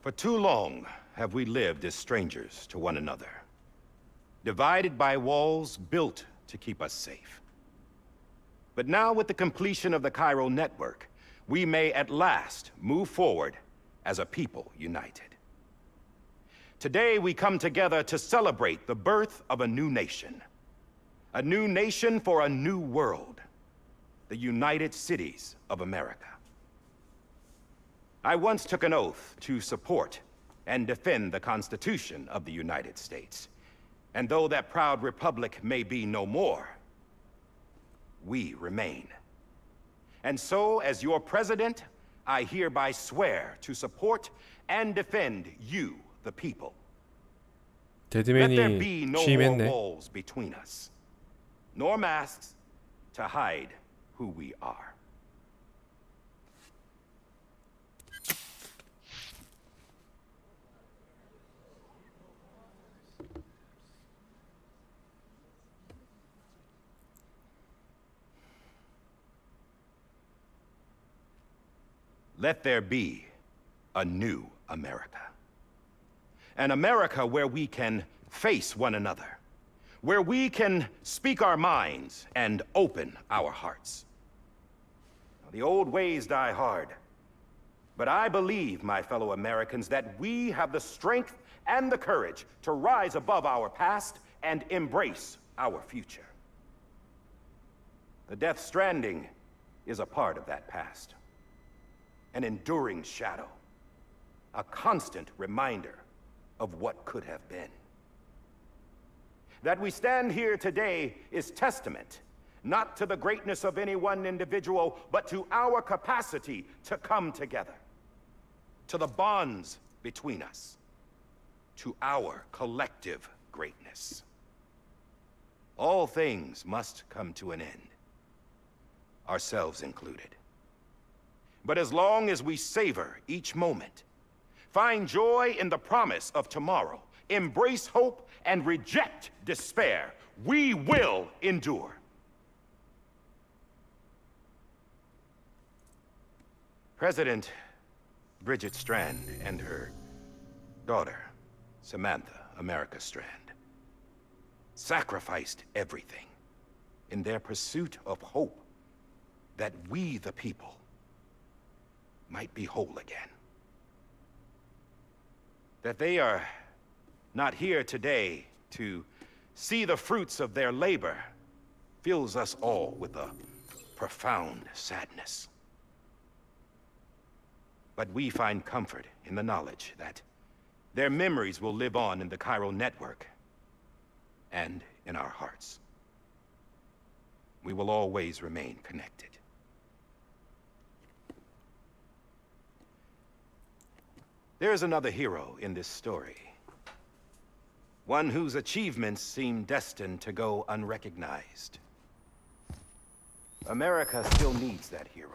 For too long have we lived as strangers to one another, divided by walls built to keep us safe. But now, with the completion of the Cairo network, we may at last move forward as a people united. Today, we come together to celebrate the birth of a new nation. A new nation for a new world. The United Cities of America. I once took an oath to support and defend the Constitution of the United States. And though that proud republic may be no more, we remain. And so, as your president, I hereby swear to support and defend you, the people. Let there be no more walls between us, nor masks to hide who we are. Let there be a new America. An America where we can face one another, where we can speak our minds and open our hearts. The old ways die hard, but I believe, my fellow Americans, that we have the strength and the courage to rise above our past and embrace our future. The Death Stranding is a part of that past. An enduring shadow, a constant reminder of what could have been. That we stand here today is testament, not to the greatness of any one individual, but to our capacity to come together, to the bonds between us, to our collective greatness. All things must come to an end, ourselves included. But as long as we savor each moment, find joy in the promise of tomorrow, embrace hope, and reject despair, we will endure. President Bridget Strand and her daughter, Samantha America Strand, sacrificed everything in their pursuit of hope that we, the people, might be whole again. That they are not here today to see the fruits of their labor fills us all with a profound sadness. But we find comfort in the knowledge that their memories will live on in the Cairo network and in our hearts. We will always remain connected. There's another hero in this story. One whose achievements seem destined to go unrecognized. America still needs that hero.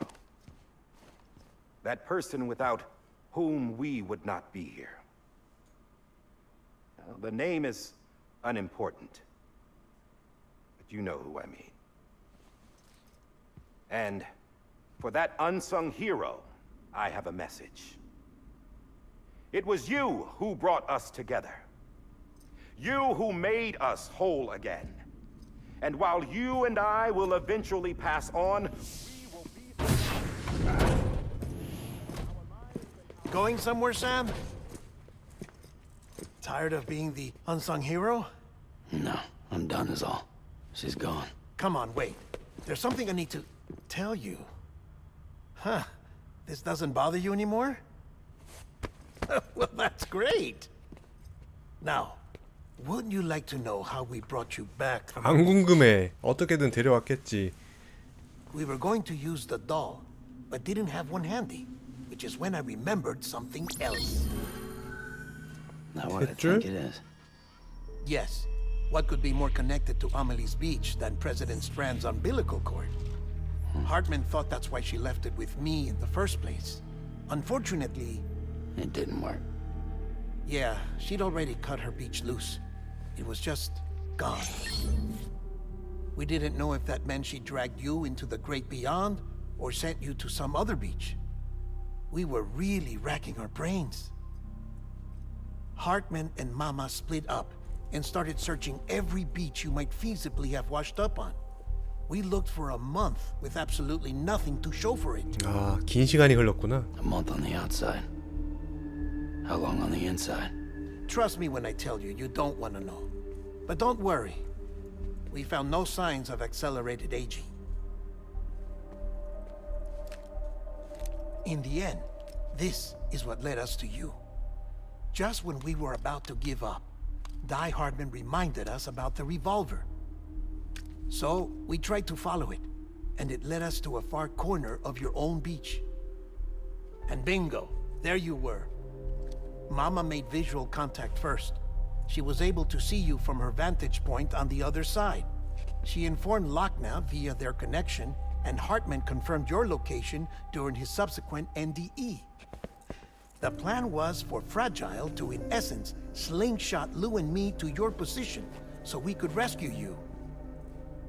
That person without whom we would not be here. Now, the name is unimportant, but you know who I mean. And for that unsung hero, I have a message. It was you who brought us together. You who made us whole again. And while you and I will eventually pass on, we will be... Going somewhere, Sam? Tired of being the unsung hero? No, I'm done is all. She's gone. Come on, wait. There's something I need to tell you. Huh. This doesn't bother you anymore? Well, that's great. Now, wouldn't you like to know how we brought you back from... 안 궁금해. 어떻게든 데려왔겠지. We were going to use the doll, but didn't have one handy, which is when I remembered something else. Not what I think it is. Yes. What could be more connected to Amelie's beach than President Strand's umbilical cord? Hartman thought that's why she left it with me in the first place. Unfortunately... It didn't work. Yeah, she'd already cut her beach loose. It was just gone. We didn't know if that meant she dragged you into the great beyond or sent you to some other beach. We were really racking our brains. Hartman and Mama split up and started searching every beach you might feasibly have washed up on. We looked for a month with absolutely nothing to show for it. 아, 긴 시간이 흘렀구나. A month on the outside. How long on the inside? Trust me when I tell you, you don't want to know. But don't worry. We found no signs of accelerated aging. In the end, this is what led us to you. Just when we were about to give up, Die Hardman reminded us about the revolver. So, we tried to follow it, and it led us to a far corner of your own beach. And bingo, there you were. Mama made visual contact first. She was able to see you from her vantage point on the other side. She informed Lochna via their connection, and Hartman confirmed your location during his subsequent NDE. The plan was for Fragile to, in essence, slingshot Lou and me to your position so we could rescue you.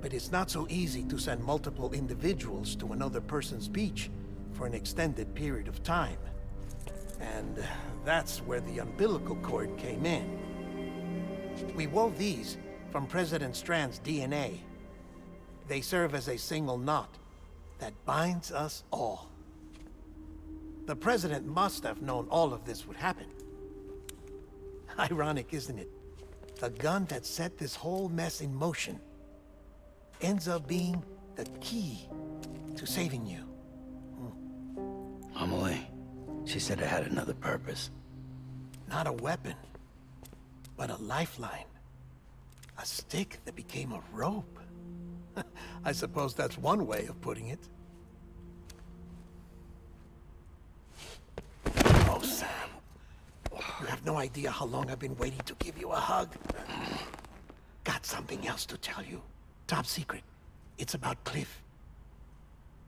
But it's not so easy to send multiple individuals to another person's beach for an extended period of time. And that's where the umbilical cord came in. We wove these from President Strand's DNA. They serve as a single knot that binds us all. The President must have known all of this would happen. Ironic, isn't it? The gun that set this whole mess in motion ends up being the key to saving you. Amelie, she said it had another purpose. Not a weapon, but a lifeline. A stick that became a rope. I suppose that's one way of putting it. Oh, Sam. You have no idea how long I've been waiting to give you a hug. Got something else to tell you. Top secret. It's about Cliff.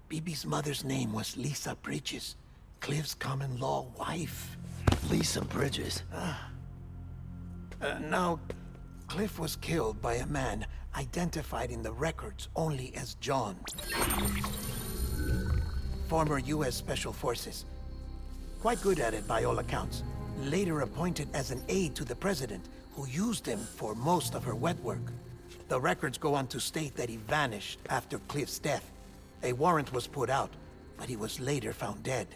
BB's mother's name was Lisa Bridges, Cliff's common-law wife. Lisa Bridges. Now, Cliff was killed by a man identified in the records only as John. Former U.S. Special Forces. Quite good at it by all accounts. Later appointed as an aide to the president, who used him for most of her wet work. The records go on to state that he vanished after Cliff's death. A warrant was put out, but he was later found dead.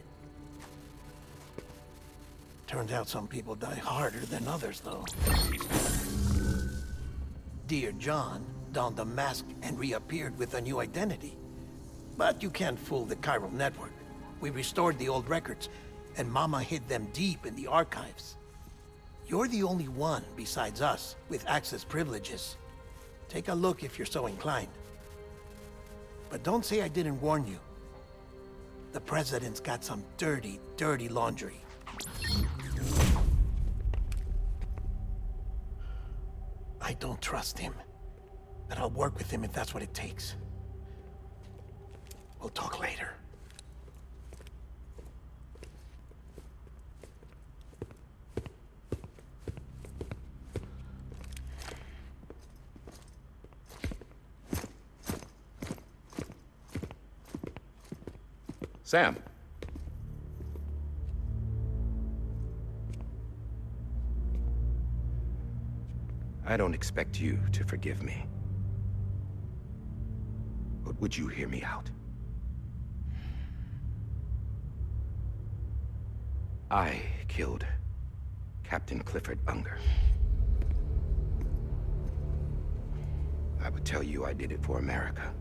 Turns out some people die harder than others, though. Dear John donned a mask and reappeared with a new identity. But you can't fool the chiral network. We restored the old records, and Mama hid them deep in the archives. You're the only one, besides us, with access privileges. Take a look if you're so inclined. But don't say I didn't warn you. The president's got some dirty, dirty laundry. I don't trust him, but I'll work with him if that's what it takes. We'll talk later. Sam. I don't expect you to forgive me. But would you hear me out? I killed Captain Clifford Unger. I would tell you I did it for America.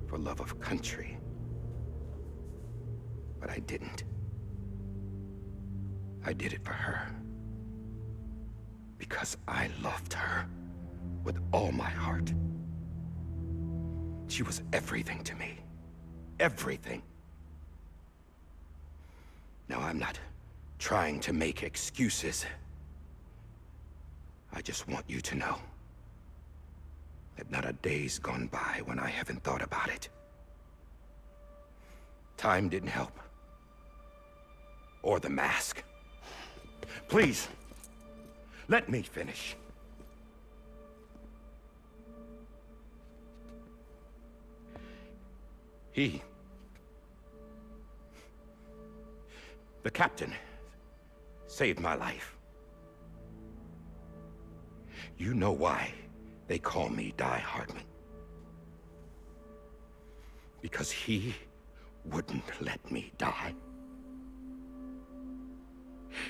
For love of country. But I didn't. I did it for her. Because I loved her with all my heart. She was everything to me. Everything. Now, I'm not trying to make excuses. I just want you to know that not a day's gone by when I haven't thought about it. Time didn't help. Or the mask. Please, let me finish. The captain saved my life. You know why they call me Die Hardman? Because he wouldn't let me die.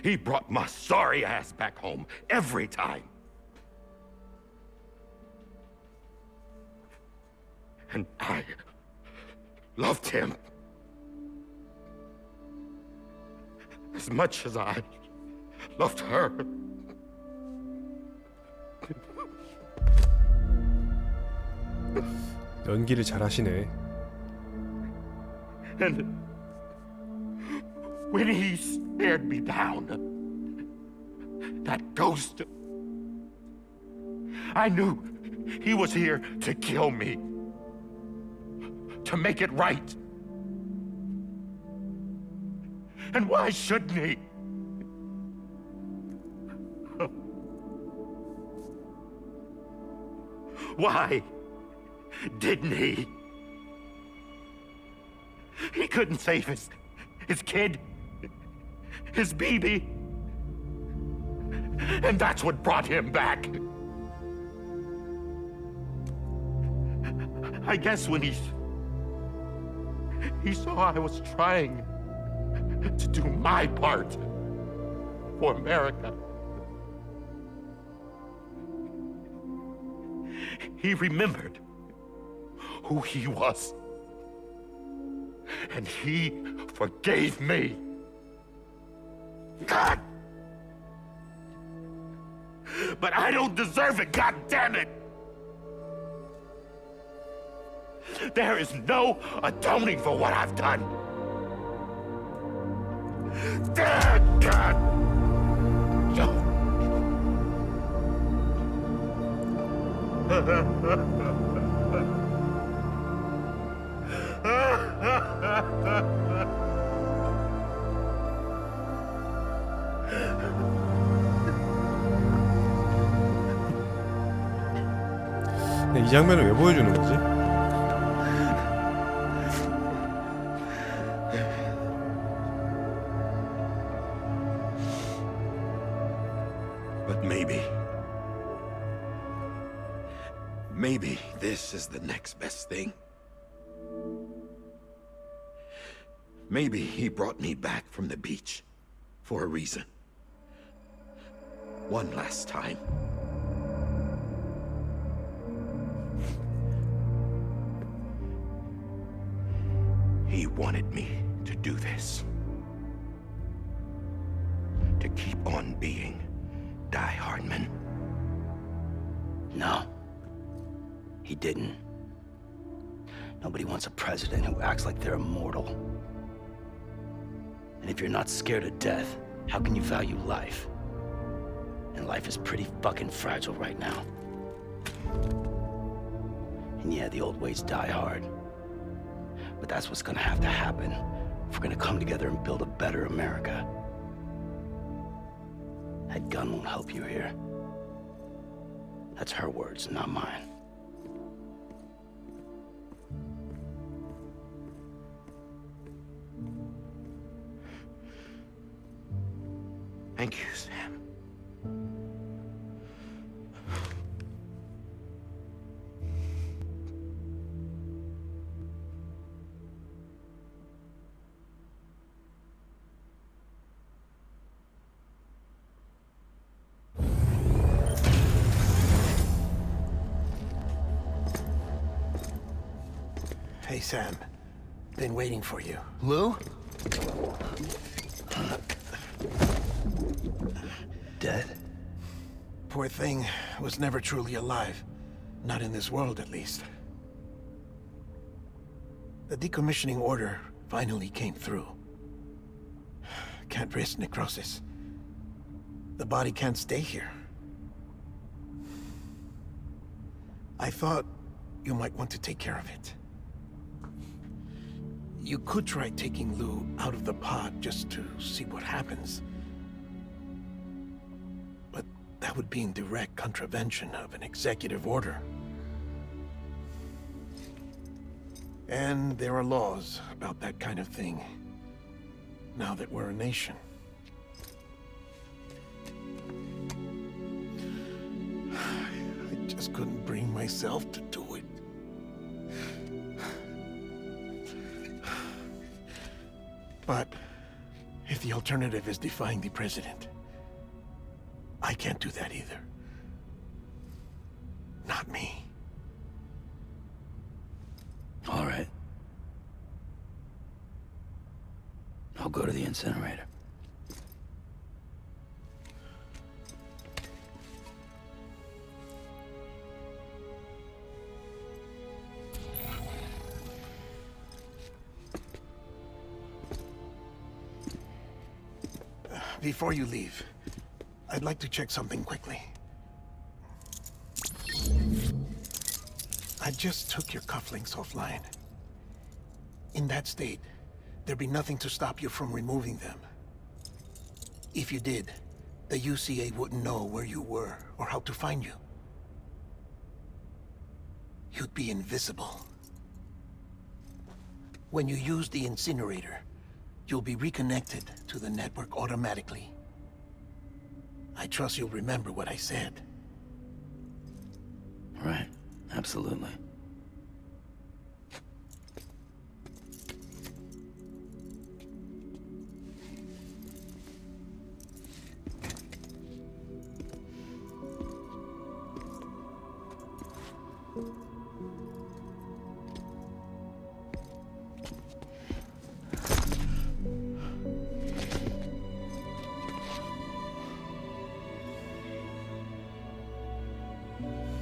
He brought my sorry ass back home every time. And I loved him as much as I loved her. 연기를 잘하시네. And when he stared me down, that ghost, I knew he was here to kill me, to make it right. And why shouldn't he? Why didn't he? He couldn't save his kid, his baby. And that's what brought him back. I guess when he saw I was trying to do my part for America, he remembered who he was. And he forgave me. God! But I don't deserve it, God damn it! There is no atoning for what I've done. God! No. 이 장면을 왜 보여주는 거지? But maybe this is the next best thing. Maybe he brought me back from the beach for a reason. One last time. He wanted me to do this. To keep on being Die Hardman. No. He didn't. Nobody wants a president who acts like they're immortal. And if you're not scared of death, how can you value life? And life is pretty fucking fragile right now. And yeah, the old ways die hard. But that's what's gonna have to happen if we're gonna come together and build a better America. That gun won't help you here. That's her words, not mine. Thank you, Sam. Hey, Sam. Been waiting for you. Lou? Dead? Poor thing was never truly alive. Not in this world, at least. The decommissioning order finally came through. Can't risk necrosis. The body can't stay here. I thought you might want to take care of it. You could try taking Lou out of the pod just to see what happens. But that would be in direct contravention of an executive order. And there are laws about that kind of thing, now that we're a nation. myself to do it. But if the alternative is defying the president, I can't do that either. Not me. All right. I'll go to the incinerator. Before you leave, I'd like to check something quickly. I just took your cufflinks offline. In that state, there'd be nothing to stop you from removing them. If you did, the UCA wouldn't know where you were or how to find you. You'd be invisible. When you use the incinerator, you'll be reconnected to the network automatically. I trust you'll remember what I said. Right. Absolutely.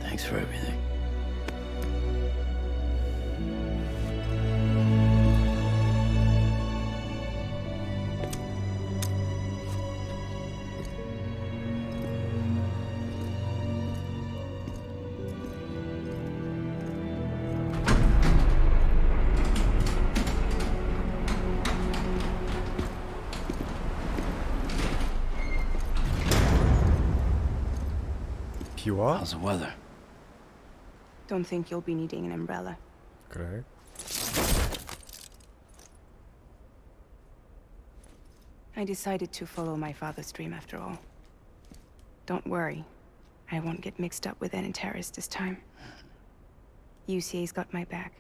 Thanks for everything. 비와? How's the weather? Don't think you'll be needing an umbrella. 그래. I decided to follow my father's dream after all. Don't worry. I won't get mixed up with any terrorists this time. UCA's got my back.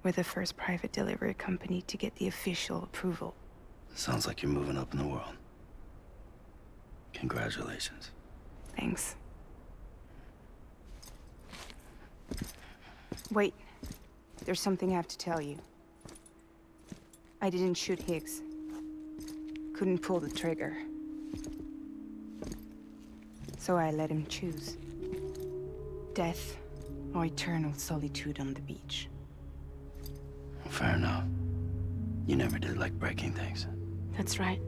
We're the first private delivery company to get the official approval. Sounds like you're moving up in the world. Congratulations. Thanks. Wait. There's something I have to tell you. I didn't shoot Higgs. Couldn't pull the trigger. So I let him choose. Death or eternal solitude on the beach. Fair enough. You never did like breaking things. That's right.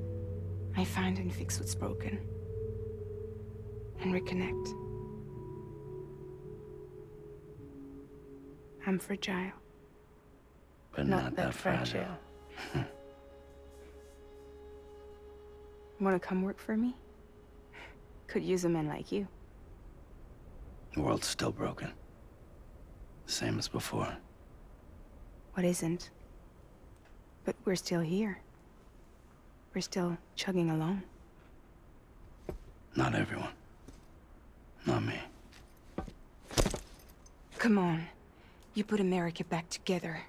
I find and fix what's broken. And reconnect. I'm fragile. But not that fragile. Wanna come work for me? Could use a man like you. The world's still broken. Same as before. What isn't? But we're still here. We're still chugging along. Not everyone. Not me. Come on. You put America back together,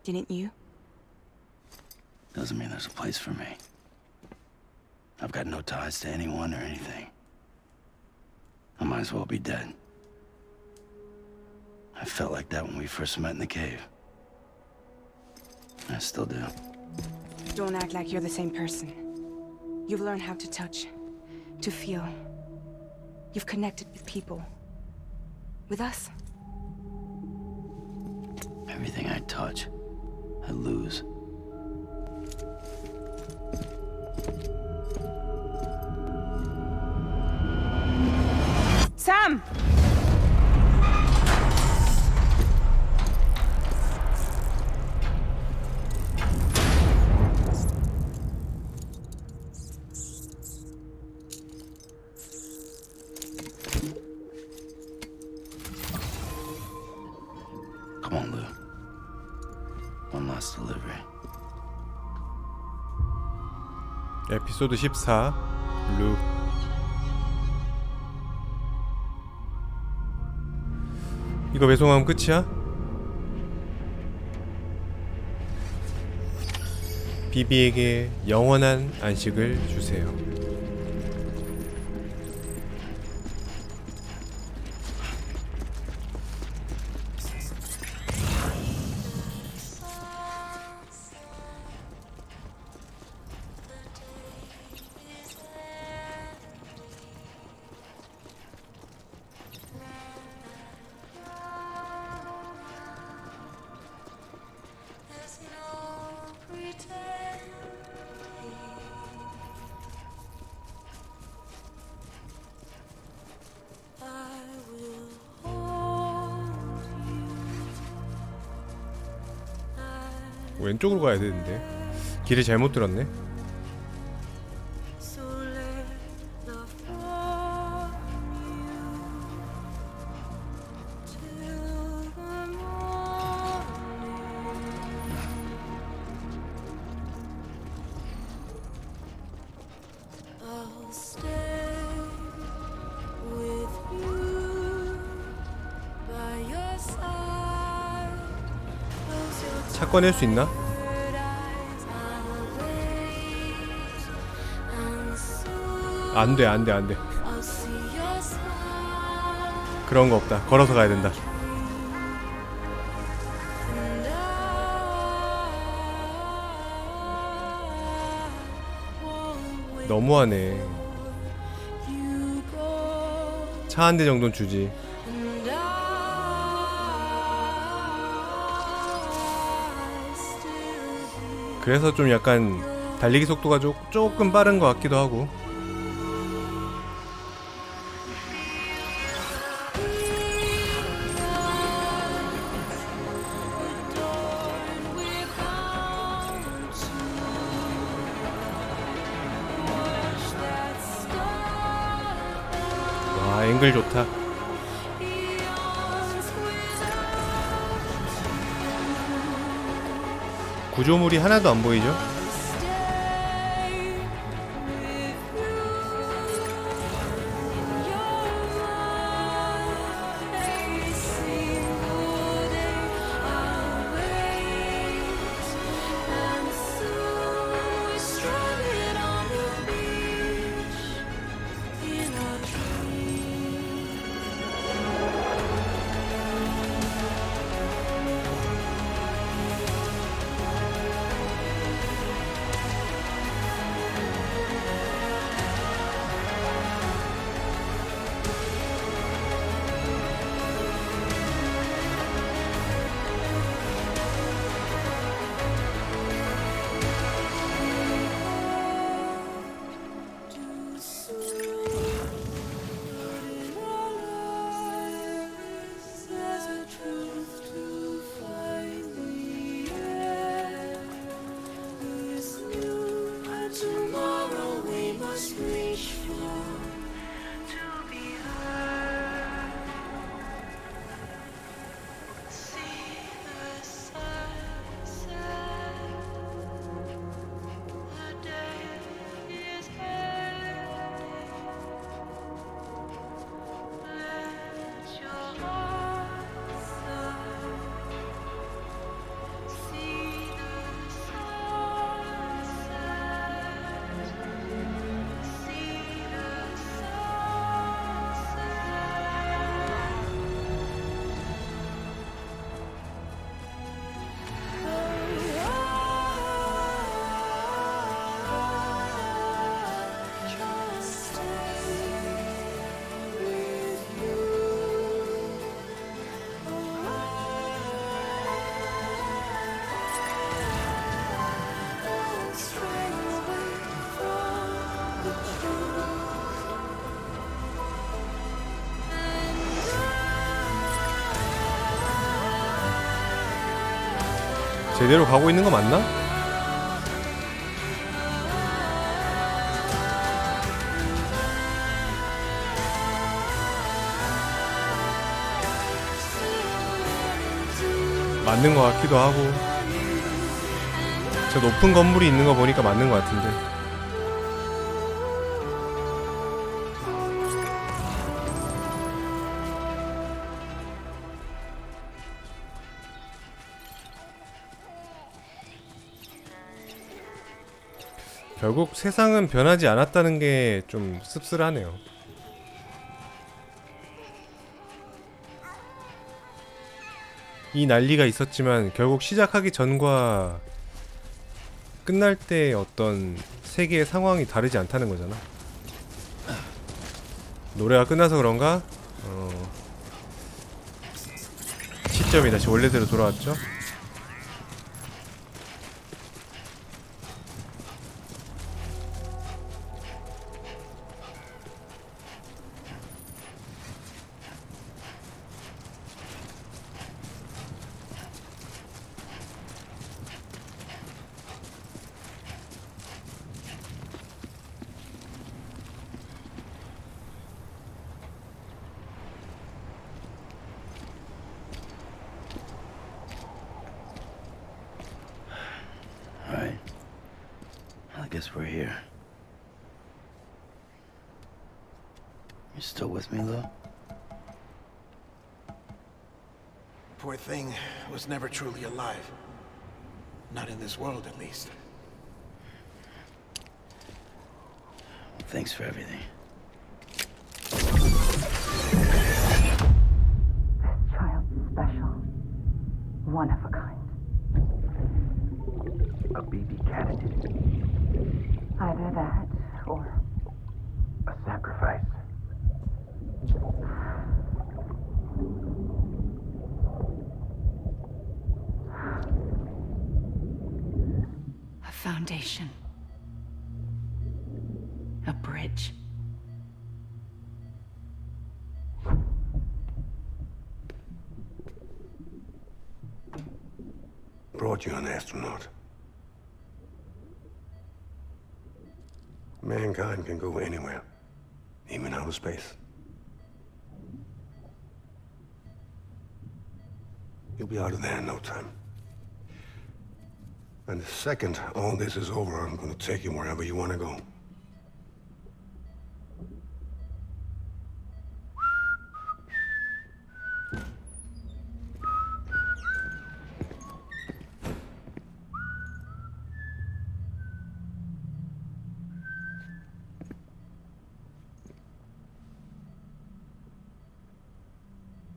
didn't you? Doesn't mean there's a place for me. I've got no ties to anyone or anything. I might as well be dead. I felt like that when we first met in the cave. I still do. Don't act like you're the same person. You've learned how to touch, to feel. You've connected with people. With us. Everything I touch, I lose. Sam! Come on, Lou. One last delivery. 에피소드 14 루. 이거 배송하면 끝이야? 비비에게 영원한 안식을 주세요. 왼쪽으로 가야 되는데 길을 잘못 들었네. 차 꺼낼 수 있나? 안돼 안돼 안돼. 그런 거 없다. 걸어서 가야 된다. 너무하네. 차 한 대 정도는 주지. 그래서 좀 약간 달리기 속도가 조금 빠른 것 같기도 하고. 와, 앵글 좋다. 구조물이 하나도 안 보이죠? 제대로 가고 있는 거 맞나? 맞는 거 같기도 하고. 저 높은 건물이 있는 거 보니까 맞는 거 같은데. 결국 세상은 변하지 않았다는 게 좀 씁쓸하네요. 이 난리가 있었지만 결국 시작하기 전과 끝날 때 어떤 세계의 상황이 다르지 않다는 거잖아. 노래가 끝나서 그런가? 시점이 다시 원래대로 돌아왔죠? Alright. I guess we're here. You still with me, Lou? Poor thing was never truly alive. Not in this world, at least. Thanks for everything. Child special. One of a kind. A BB candidate. Either that, or A sacrifice. a foundation. A bridge. Brought you an astronaut. Mankind can go anywhere, even outer space. You'll be out of there in no time. And the second all this is over, I'm gonna take you wherever you wanna go.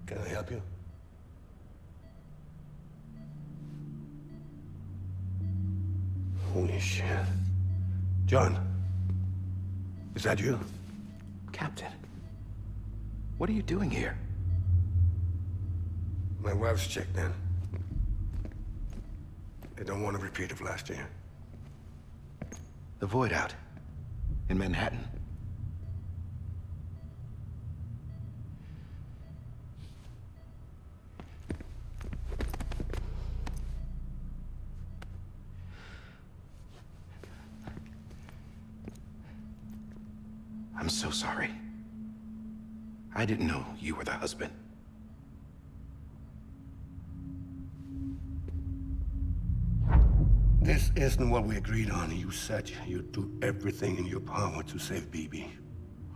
Can I help you? Holy shit. John, is that you? Captain, what are you doing here? My wife's checked in. They don't want a repeat of last year. The void out in Manhattan. I'm so sorry. I didn't know you were the husband. This isn't what we agreed on. You said you'd do everything in your power to save BB.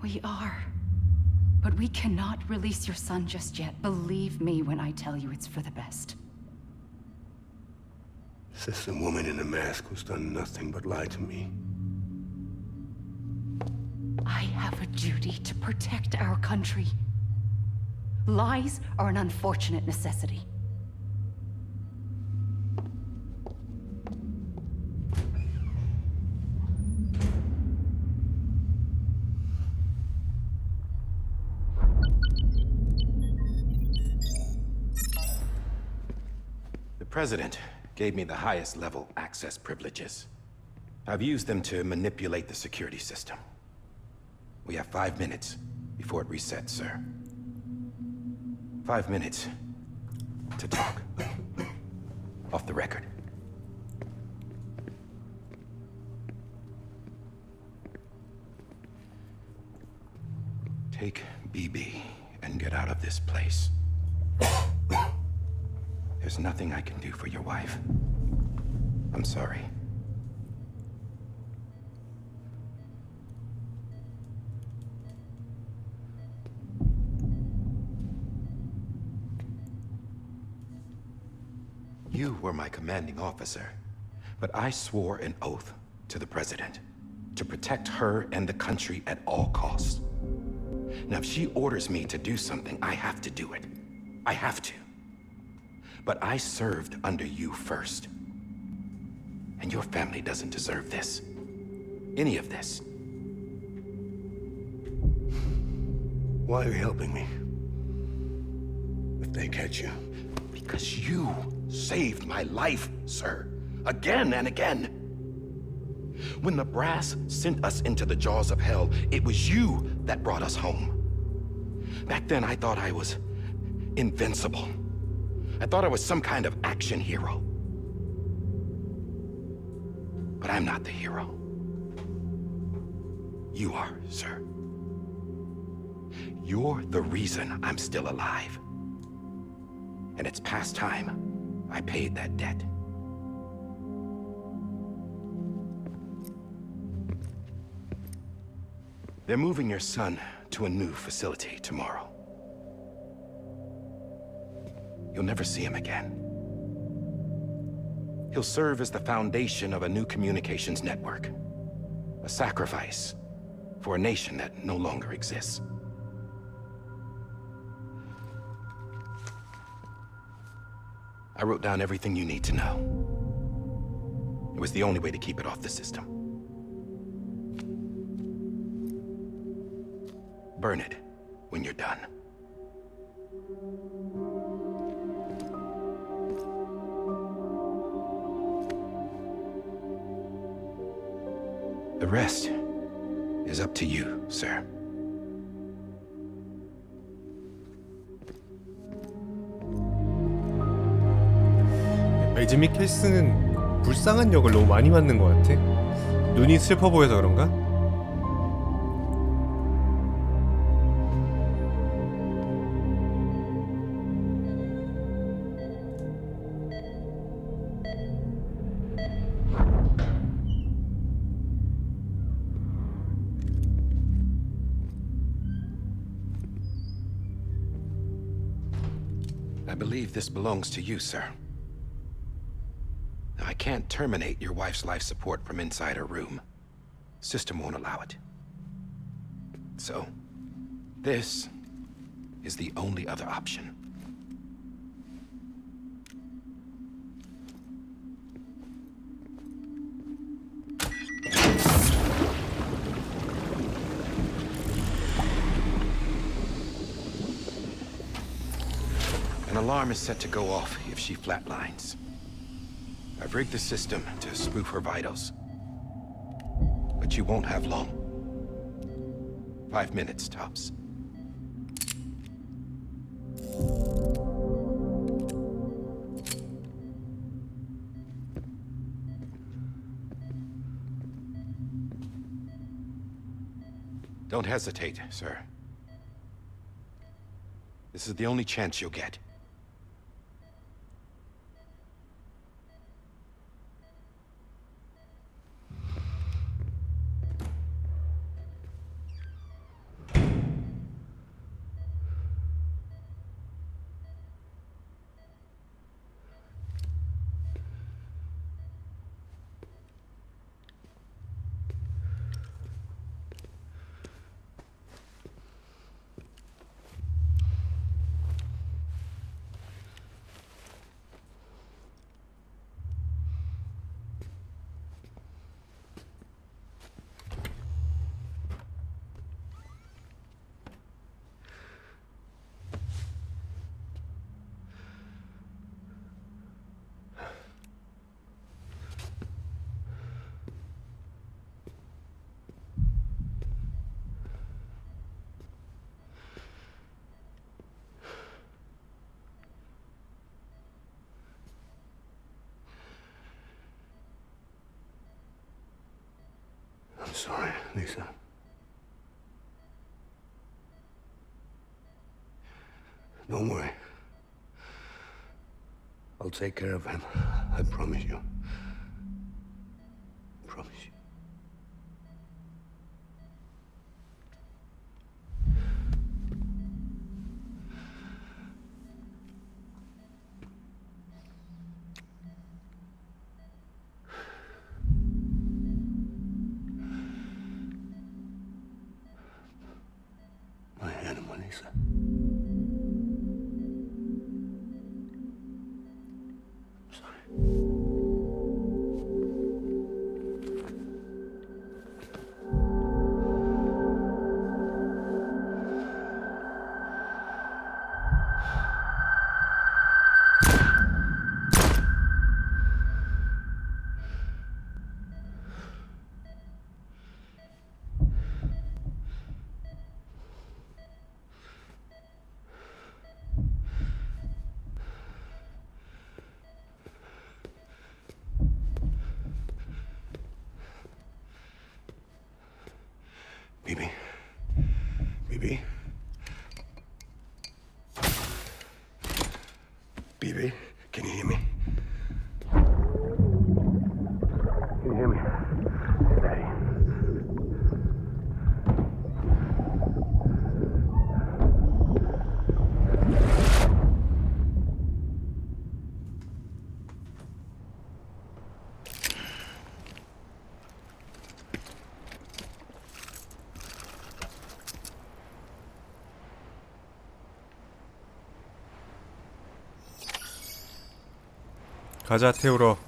We are. But we cannot release your son just yet. Believe me when I tell you it's for the best. This is a woman in a mask who's done nothing but lie to me. I have a duty to protect our country. Lies are an unfortunate necessity. The President gave me the highest level access privileges. I've used them to manipulate the security system. We have 5 minutes before it resets, sir. 5 minutes to talk. Off the record. Take BB and get out of this place. There's nothing I can do for your wife. I'm sorry. You were my commanding officer, but I swore an oath to the President. to protect her and the country at all costs. Now, if she orders me to do something, I have to do it. I have to. But I served under you first. And your family doesn't deserve this. Any of this. Why are you helping me? If they catch you. Because you saved my life, sir. Again and again. When the brass sent us into the jaws of hell, it was you that brought us home. Back then, I thought I was invincible. I thought I was some kind of action hero. But I'm not the hero. You are, sir. You're the reason I'm still alive. And it's past time I paid that debt. They're moving your son to a new facility tomorrow. You'll never see him again. He'll serve as the foundation of a new communications network. A sacrifice for a nation that no longer exists. I wrote down everything you need to know. It was the only way to keep it off the system. Burn it when you're done. The rest is up to you, sir. 매즈 미켈슨은 불쌍한 역을 너무 많이 맡는 것 같아. 눈이 슬퍼 보여서 그런가? I believe this belongs to you, sir. I can't terminate your wife's life support from inside her room. System won't allow it. So, this is the only other option. An alarm is set to go off if she flatlines. I've rigged the system to spoof her vitals. But you won't have long. 5 minutes, tops. Don't hesitate, sir. This is the only chance you'll get. I'm sorry, Lisa. Don't worry. I'll take care of him. I promise you. Promise you. Lisa. I'm sorry. BB? BB? BB, can you hear me? Can you hear me? Steady. 가자 태우러.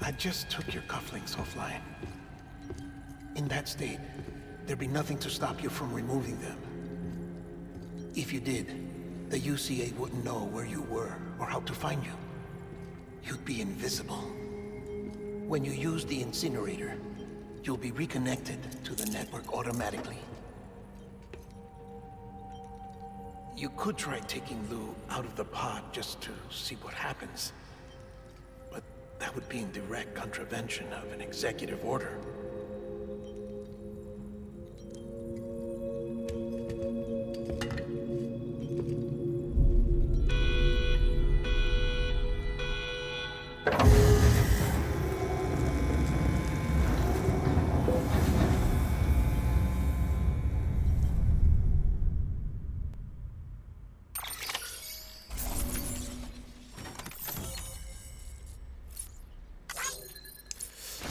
I just took your cufflinks offline. In that state, there'd be nothing to stop you from removing them. If you did, the UCA wouldn't know where you were or how to find you. You'd be invisible. When you use the incinerator, you'll be reconnected to the network automatically. You could try taking Lou out of the pod just to see what happens. But that would be in direct contravention of an executive order.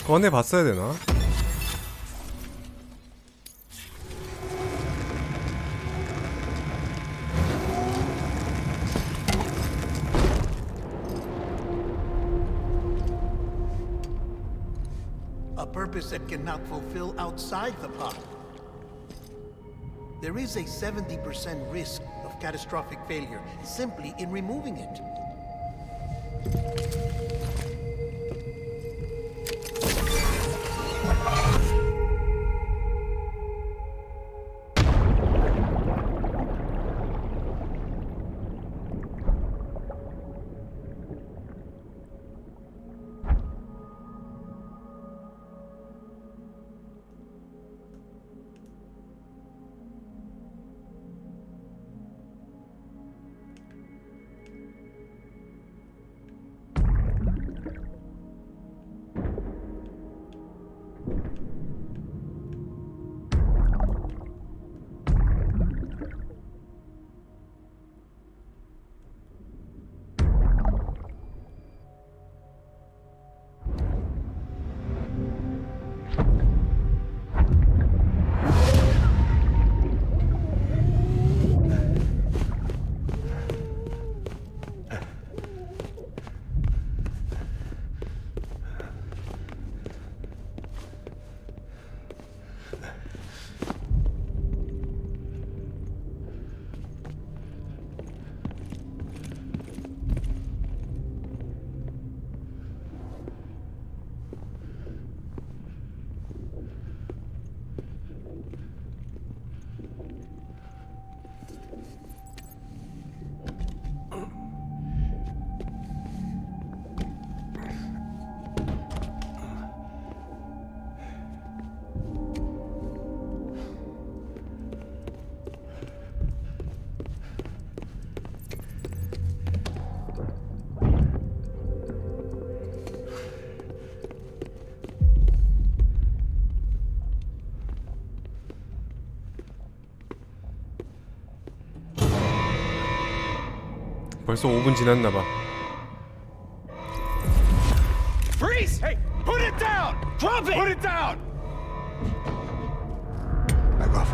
꺼내 봤어야 되나? A purpose that cannot fulfill outside the pod. There is a 70% risk of catastrophic failure simply in removing it. 벌써 5분 지났나봐. Freeze! Hey, put it down! Drop it! Put it down! Back off.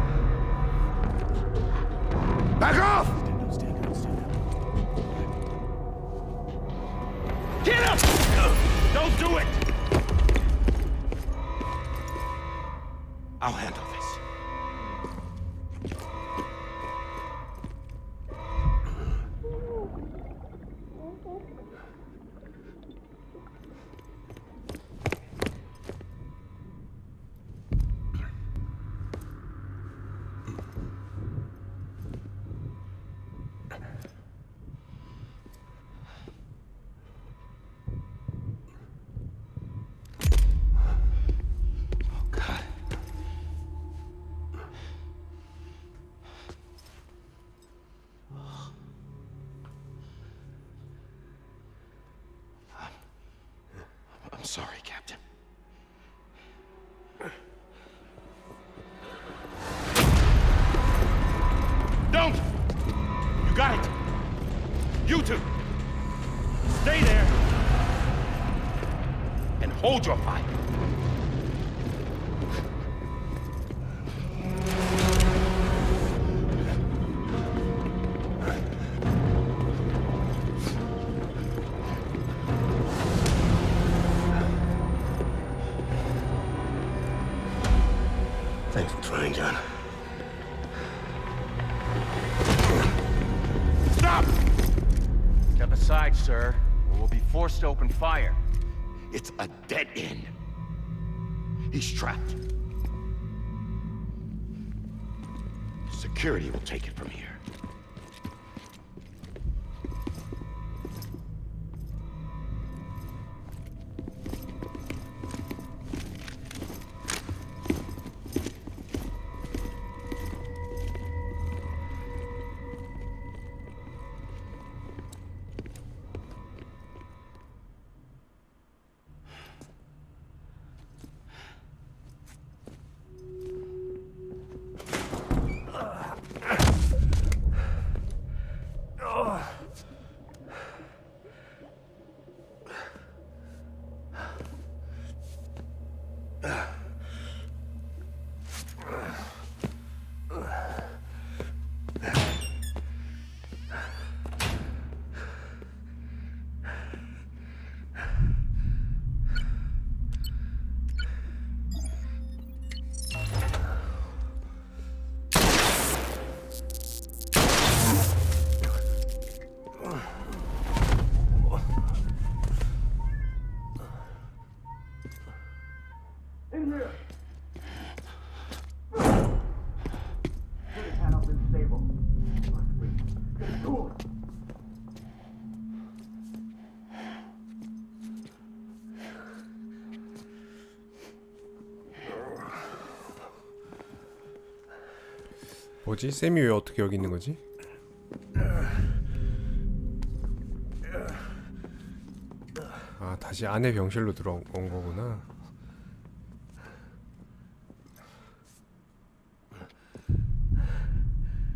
Back off! Get up! Don't do it! I'll handle this. I'm sorry, Captain. Don't! You got it! You two! Stay there! And hold your fire! Thanks for trying, John. Stop! Step aside, sir, or we'll be forced to open fire. It's a dead end. He's trapped. Security will take it from here. 뭐지? 쌤이 왜 어떻게 여기 있는 거지? 아, 다시 안에 병실로 들어온 거구나.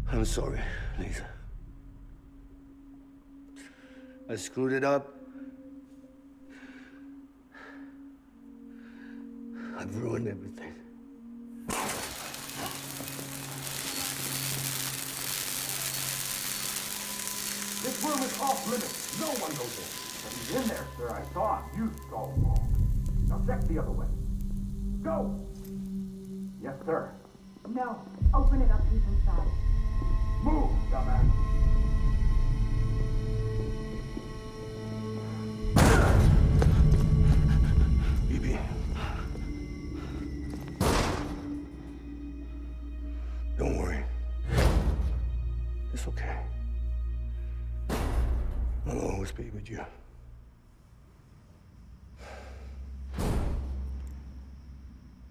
I'm sorry, Lisa. I screwed it up. I've ruined everything. This room is off limits. No one goes in. But he's in there, sir. I saw him. You saw him all. Now check the other way. Go! Yes, sir. No. Open it up. He's inside. Move, dumbass. BB. Don't worry. It's okay. I'll always be with you.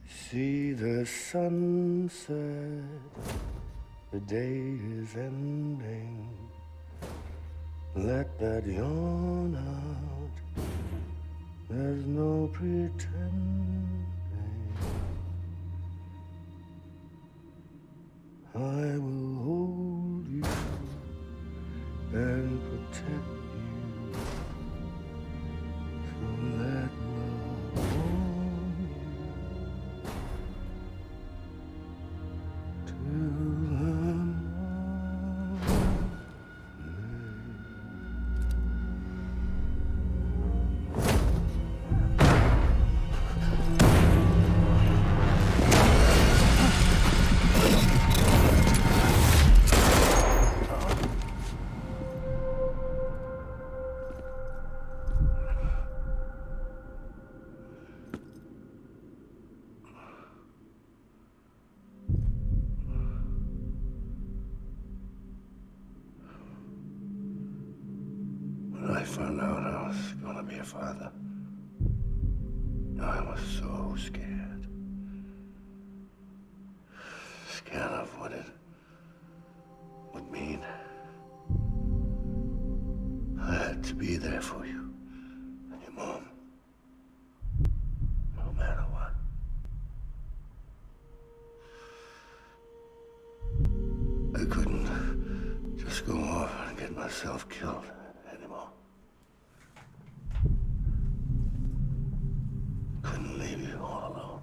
See the sunset, the day is ending. Let that yawn out, there's no pretending. I will hold you and protect found out I was gonna be a father, I was so scared. Scared of what it would mean. I had to be there for you and your mom, no matter what. I couldn't just go off and get myself killed anymore. Couldn't leave you all alone.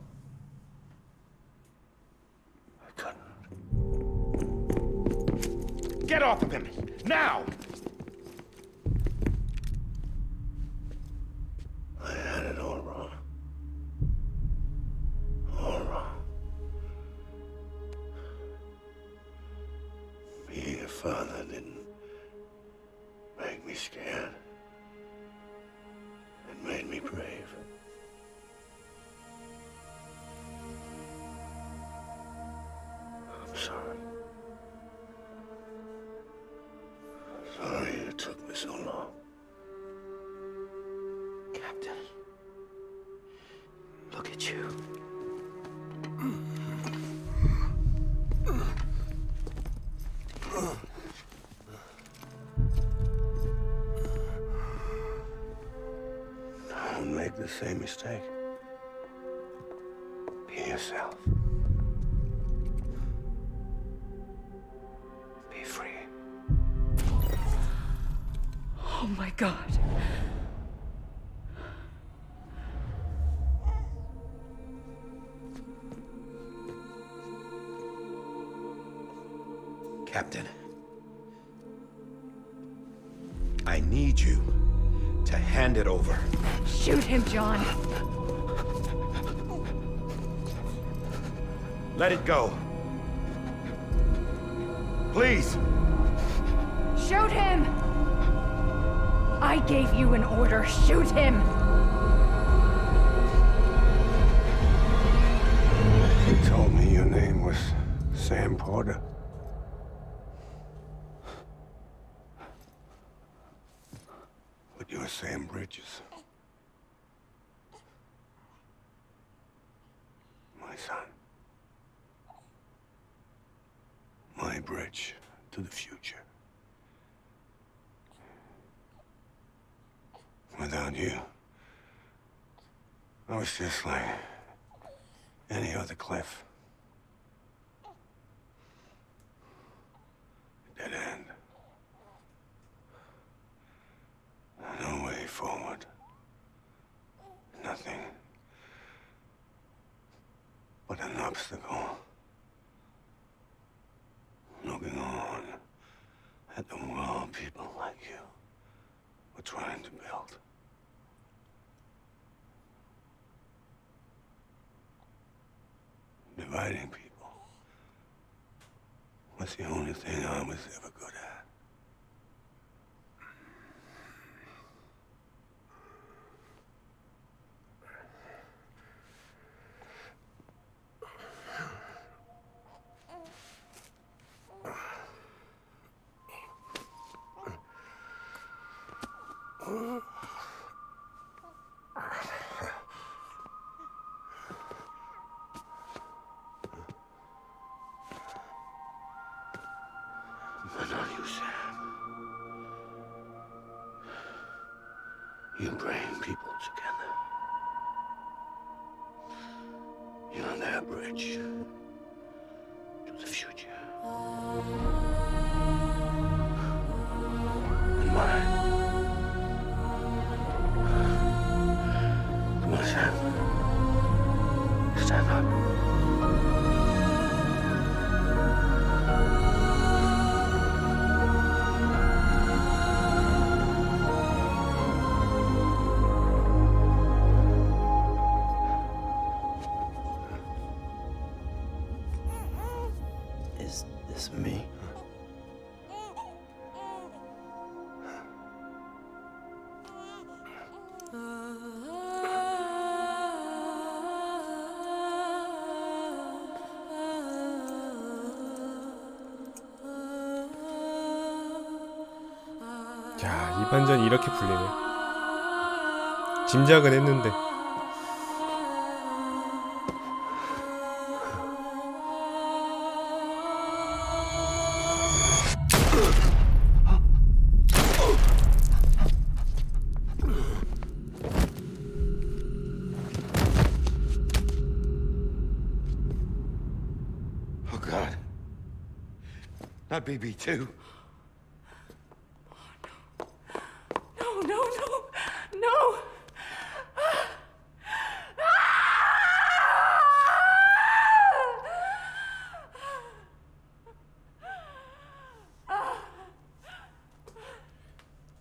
I couldn't. Get off of him! Now! I had it all wrong. All wrong. Being a father didn't make me scared. It made me brave. I'm sorry. Sorry it took me so long. Captain, look at you. Don't make the same mistake. Be yourself. Be free. Oh my God. Captain, I need you to hand it over. Shoot him, John. Let it go. Please. Shoot him! I gave you an order. Shoot him! You told me your name was Sam Porter. But you're Sam Bridges. My son. My bridge to the future. Without you, I was just like any other Cliff. Dead end. No way forward. Nothing but an obstacle. Looking on at the world people like you were trying to build. Dividing people was the only thing I was ever good at. But not you, Sam. You bring people together. You're their bridge to the future. And mine. Come on, Sam. Stand up. Is this me? 야, 이 반전이 이렇게 풀리네. 짐작은 했는데. Oh, God. Not BB2. No, no, no, no!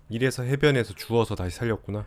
이래서 해변에서 주워서 다시 살렸구나.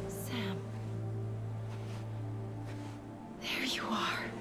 Sam. There you are.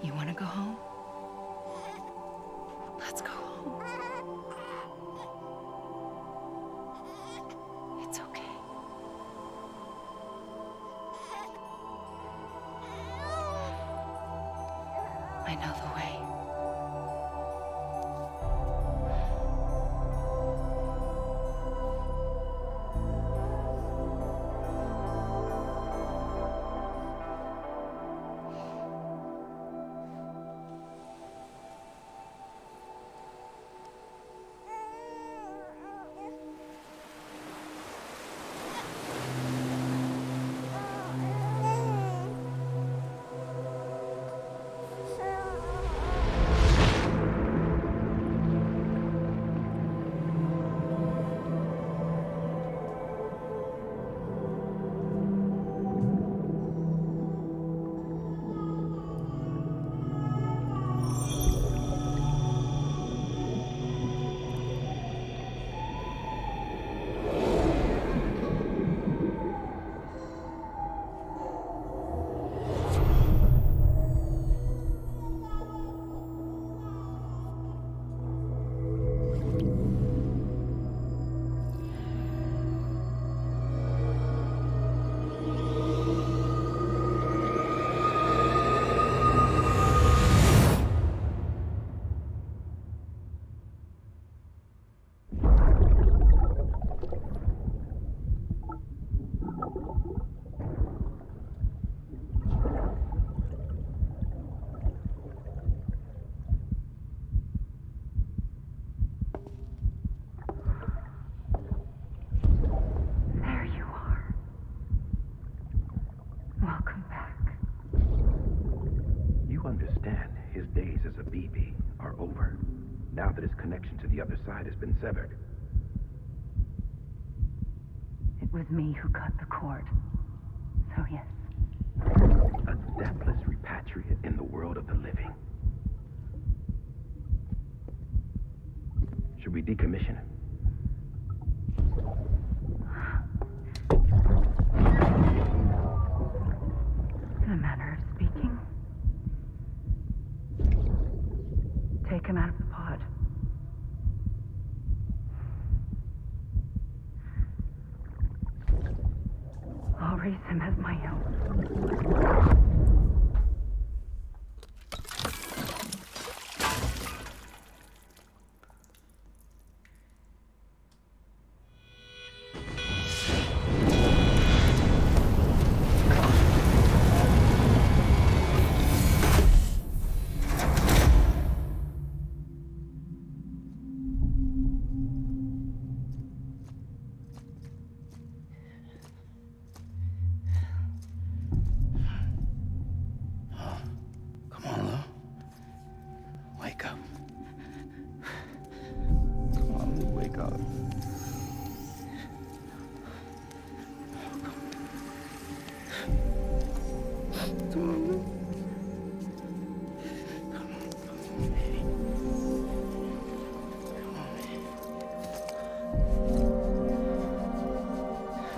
You want to go home? Let's go home. It's okay. I know the way. side has been severed. It was me who cut the cord. So yes. A deathless repatriate in the world of the living. Should we decommission him? In a manner of speaking. Take him out of the pod. I'll raise him as my own.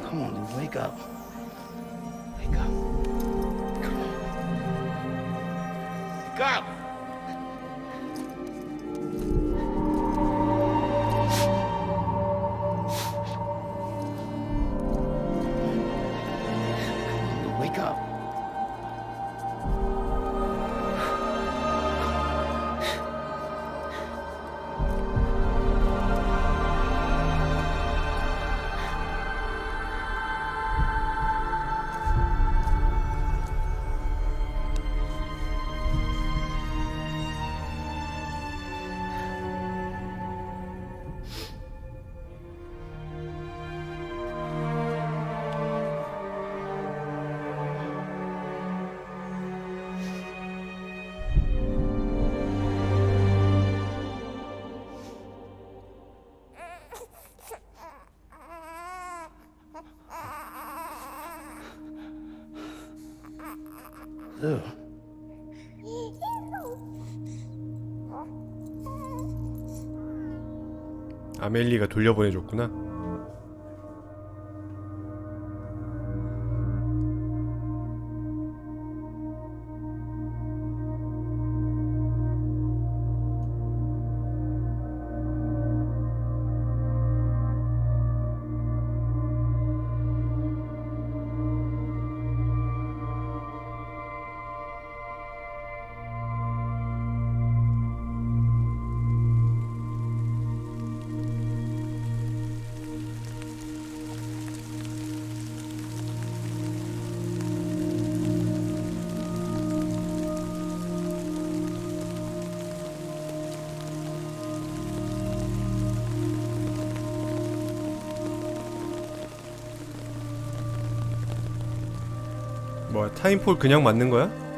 Come on, dude, wake up. Wake up. Come on. Wake up! Wake up. Ew. 아멜리가 돌려보내줬구나. 뭐야, 타임폴 그냥 맞는 거야?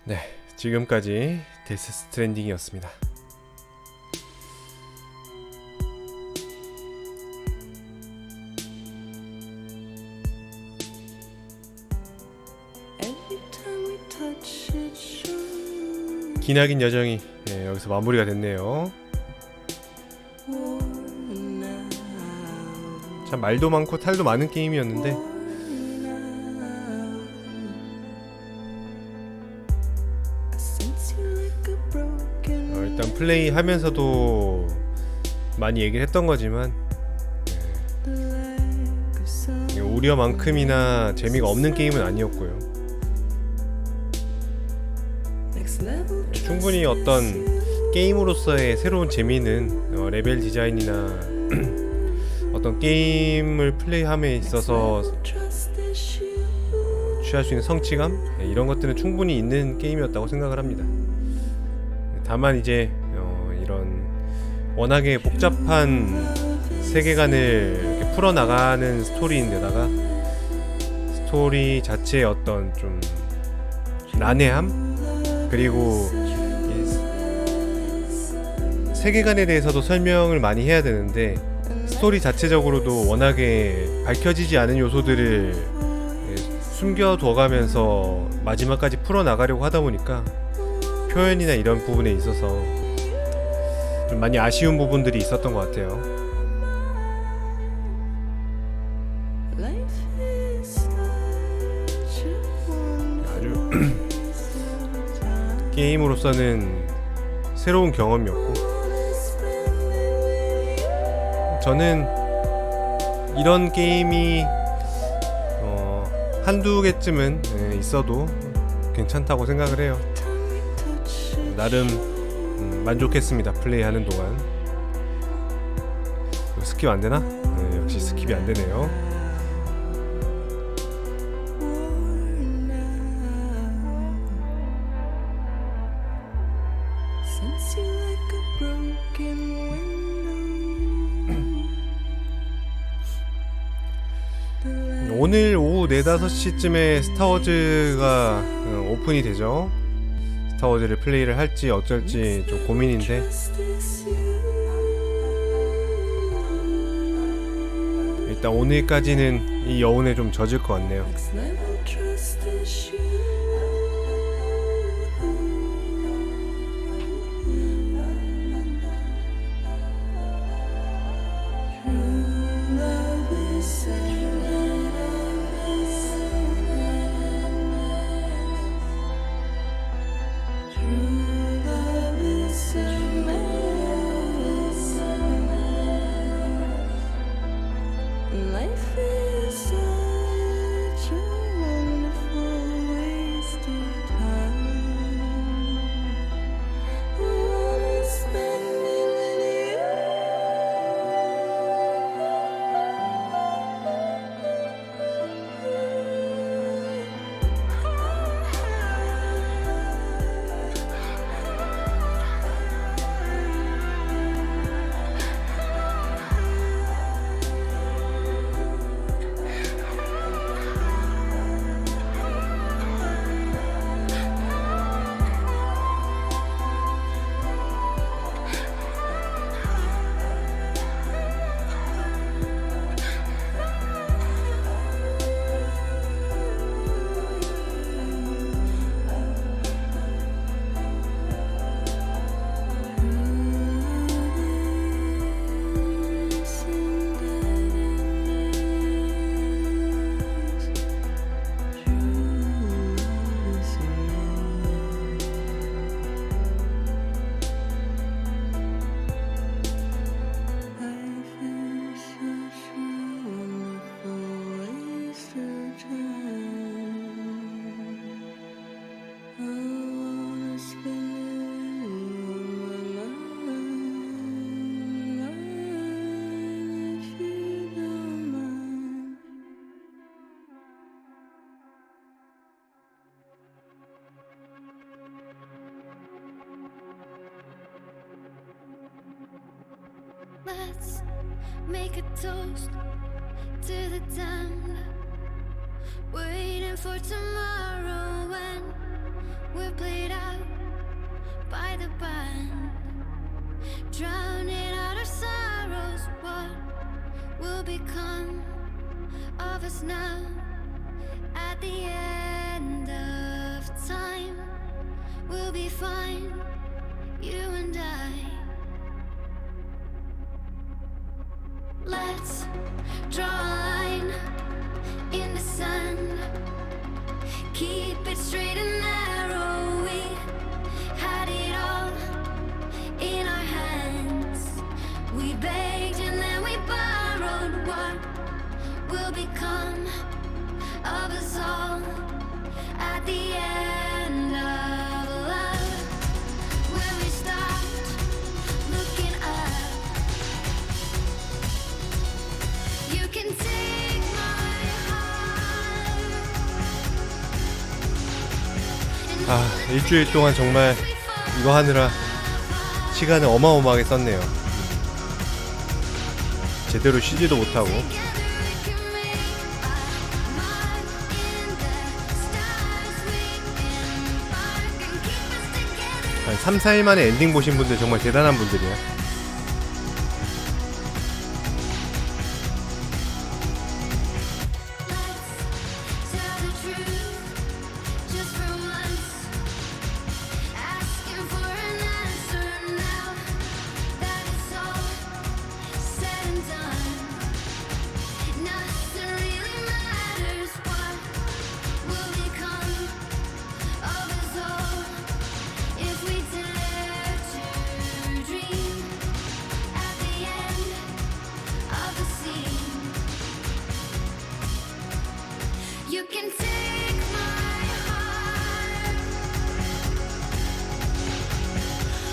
네, 지금까지 데스 스트랜딩이었습니다. 기나긴 여정이 여기서 마무리가 됐네요. 참 말도 많고 탈도 많은 게임이었는데 일단 플레이하면서도 많이 얘기를 했던 거지만 우려만큼이나 재미가 없는 게임은 아니었고요. 충분히 어떤 게임으로서의 새로운 재미는 레벨 디자인이나 어떤 게임을 플레이함에 있어서 취할 수 있는 성취감, 이런 것들은 충분히 있는 게임이었다고 생각을 합니다. 다만 이제 이런 워낙에 복잡한 세계관을 이렇게 풀어나가는 스토리인데다가 스토리 자체의 어떤 좀 난해함, 그리고 이 세계관에 대해서도 설명을 많이 해야 되는데 스토리 자체적으로도 워낙에 밝혀지지 않은 요소들을 숨겨둬가면서 마지막까지 풀어나가려고 하다 보니까 표현이나 이런 부분에 있어서 좀 많이 아쉬운 부분들이 있었던 것 같아요. 아주 게임으로서는 새로운 경험이었고, 저는 이런 게임이 한두 개쯤은 있어도 괜찮다고 생각을 해요. 나름 만족했습니다, 플레이하는 동안. 스킵 안되나? 네, 역시 스킵이 안되네요. 오늘 오후 4, 5시쯤에 스타워즈가 오픈이 되죠. 스타워즈를 플레이를 할지 어쩔지 좀 고민인데, 일단 오늘까지는 이 여운에 좀 젖을 것 같네요. Let's make a toast to the damned, waiting for tomorrow when we're played out by the band, drowning out our sorrows. What will become of us now at the end of time? We'll be fine, you and I. Let's draw a line in the sand, keep it straight and narrow. We had it all in our hands. We begged and then we borrowed. What will become of us all at the end of love? When we stopped looking up, 일주일 동안 정말 이거 하느라 시간을 어마어마하게 썼네요. 제대로 쉬지도 못하고. 한 3, 4일 만에 엔딩 보신 분들 정말 대단한 분들이야. You can take my heart,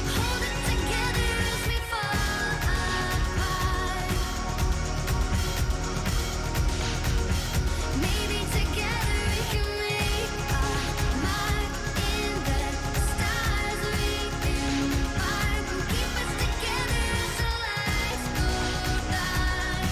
hold it together as we fall apart. Maybe together we can make a mark in the stars. We embark and keep us together as the lights go dark.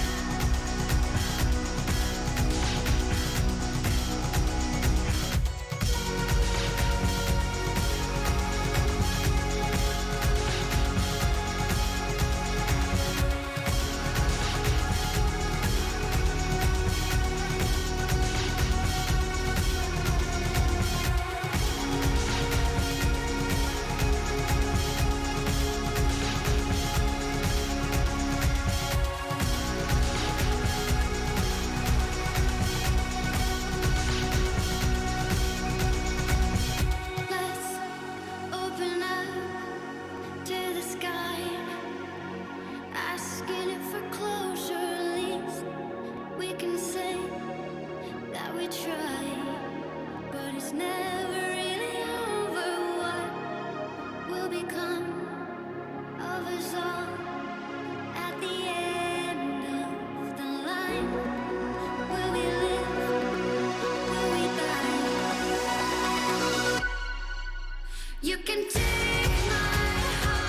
Let's open up to the sky, asking it for closure. At least we can say that we tried, but it's never really over. What will become of us all at the end of the line? Will we live? Will we die? You can take my heart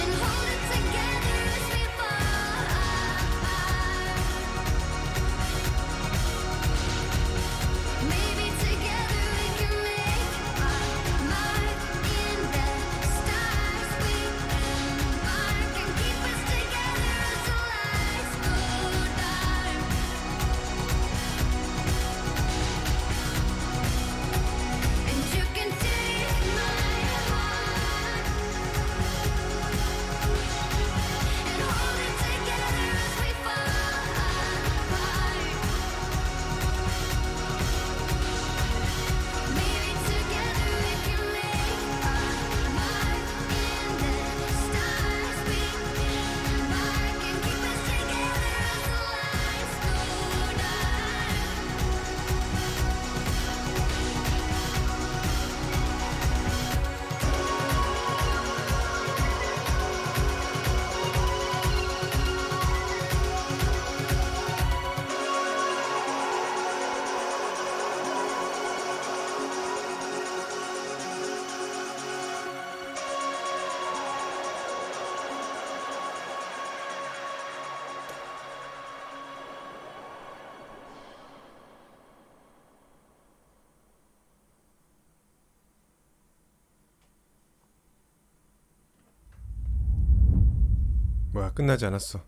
and hold it together as we fall apart. Maybe together we can make a mark in the stars. We embark and keep us together as the lights go dark. And you can take my heart and hold it together as we fall apart. Maybe together we can make a mark in the stars. We embark and keep us together as the lights go dark. 뭐야, 끝나지 않았어.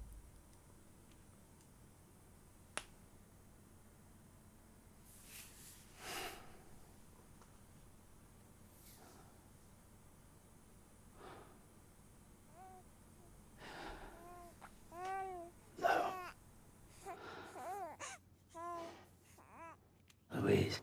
Louise.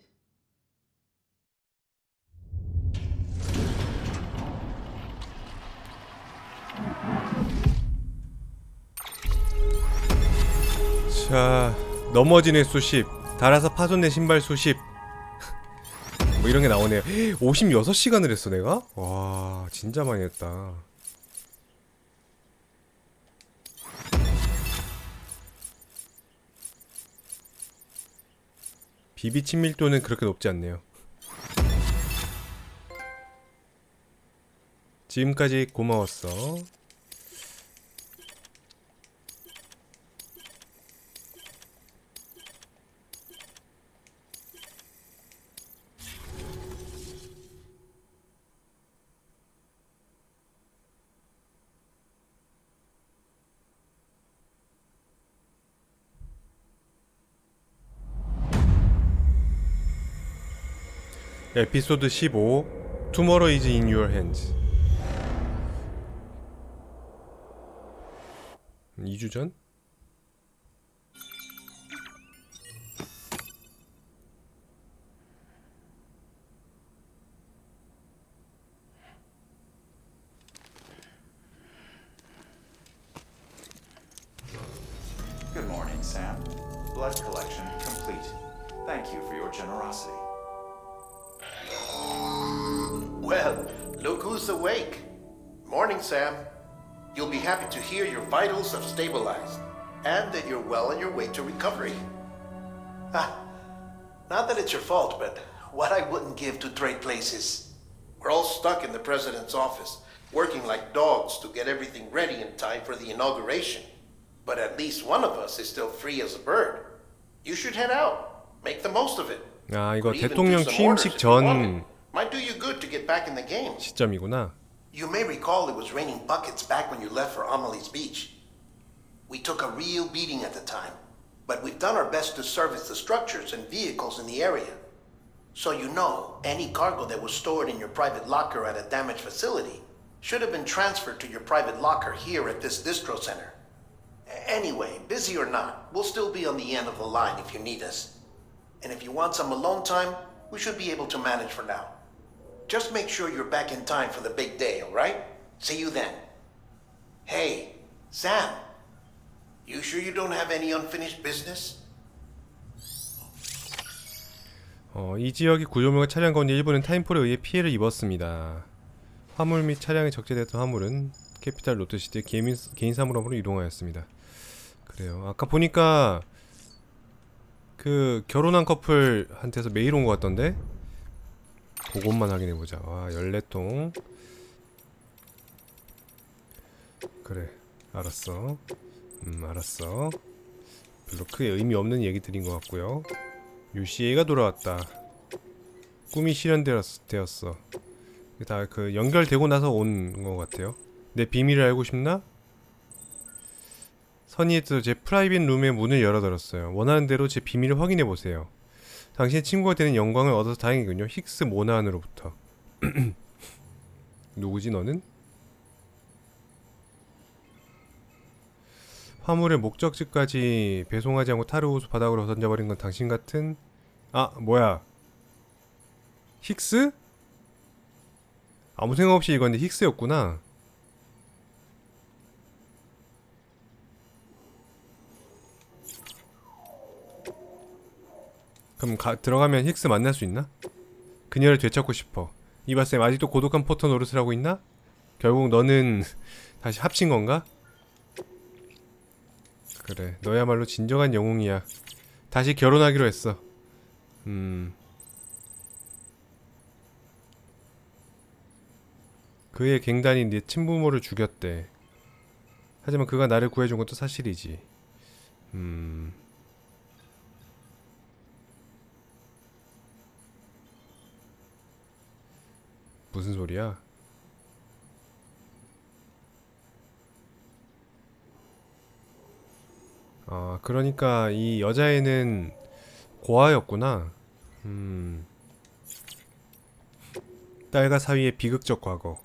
자, 넘어진 애 수십, 달아서 파손된 신발 수십. 뭐 이런 게 나오네요. 56시간을 했어 내가? 와, 진짜 많이 했다. DB 친밀도는 그렇게 높지 않네요. 지금까지 고마웠어. 에피소드 15 Tomorrow is in your hands. 2주 전? Good morning, Sam. Blood collection complete. Thank you for your generosity. Well, look who's awake. Morning, Sam. You'll be happy to hear your vitals have stabilized, and that you're well on your way to recovery. Not that it's your fault, but what I wouldn't give to trade places. We're all stuck in the president's office, working like dogs to get everything ready in time for the inauguration. But at least one of us is still free as a bird. You should head out. Make the most of it. 아, 이거 대통령 취임식 전 Might do you good to get back in the game. 시점이구나. You may recall it was raining buckets back when you left for Amelie's Beach. We took a real beating at the time, but we've done our best to service the structures and vehicles in the area. So you know, any cargo that was stored in your private locker at a damaged facility should have been transferred to your private locker here at this distro center. Anyway, busy or not, we'll still be on the end of the line if you need us. And if you want some alone time, we should be able to manage for now. Just make sure you're back in time for the big day, all right? See you then. Hey, Sam. You sure you don't have any unfinished business? 이 지역의 구조물과 차량 가운데 일부는 타임폴에 의해 피해를 입었습니다. 화물 및 차량에 적재됐던 화물은 캐피탈 로트시티의 개인 사물함으로 이동하였습니다. 그래요. 아까 보니까 그 결혼한 커플한테서 메일 온 것 같던데? 그것만 확인해보자. 와, 14통. 그래, 알았어. 알았어. 별로 크게 의미 없는 얘기들인 것 같고요. UCA가 돌아왔다. 꿈이 실현되었어. 다 그 연결되고 나서 온 것 같아요. 내 비밀을 알고 싶나? 선의에서 제 프라이빗 룸의 문을 열어들었어요. 원하는 대로 제 비밀을 확인해보세요. 당신의 친구가 되는 영광을 얻어서 다행이군요. 힉스 모나한으로부터. 누구지 너는? 화물을 목적지까지 배송하지 않고 타르우스 바닥으로 던져버린 건 당신 같은... 아, 뭐야. 힉스? 아무 생각 없이 읽었는데 힉스였구나. 그럼 들어가면 힉스 만날 수 있나? 그녀를 되찾고 싶어. 이바쌤 아직도 고독한 포터 노릇을 하고 있나? 결국 너는 다시 합친 건가? 그래, 너야말로 진정한 영웅이야. 다시 결혼하기로 했어. 그의 갱단이 네 친부모를 죽였대. 하지만 그가 나를 구해준 것도 사실이지. 무슨 소리야? 아, 그러니까 이 여자애는 고아였구나. 딸과 사위의 비극적 과거.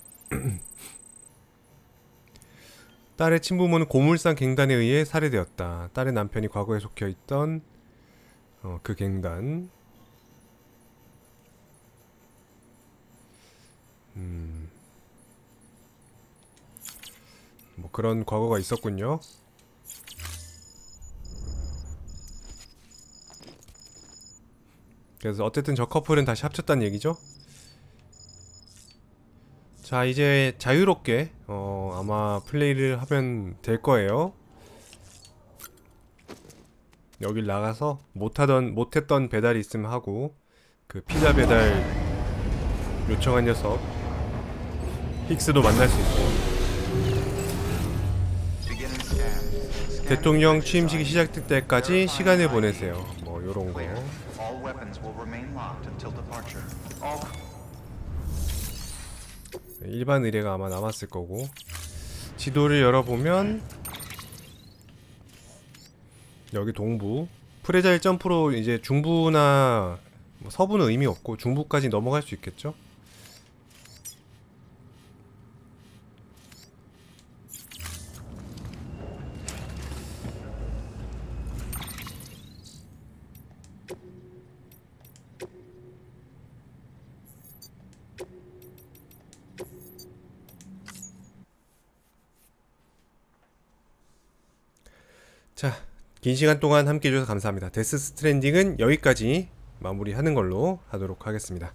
딸의 친부모는 고물상 갱단에 의해 살해되었다. 딸의 남편이 과거에 속혀있던 그 갱단. 뭐 그런 과거가 있었군요. 그래서 어쨌든 저 커플은 다시 합쳤다는 얘기죠. 자, 이제 자유롭게 아마 플레이를 하면 될 거예요. 여길 나가서 못했던 배달이 있으면 하고, 그 피자 배달 요청한 녀석 힉스도 만날 수 있고. 대통령 취임식이 시작될 때까지 시간을 보내세요. 뭐 요런 거. 일반 의뢰가 아마 남았을 거고. 지도를 열어보면 여기 동부 프레자일 점프로 이제 중부나 뭐 서부는 의미 없고 중부까지 넘어갈 수 있겠죠? 자, 긴 시간 동안 함께 해주셔서 감사합니다. 데스 스트랜딩은 여기까지 마무리하는 걸로 하도록 하겠습니다.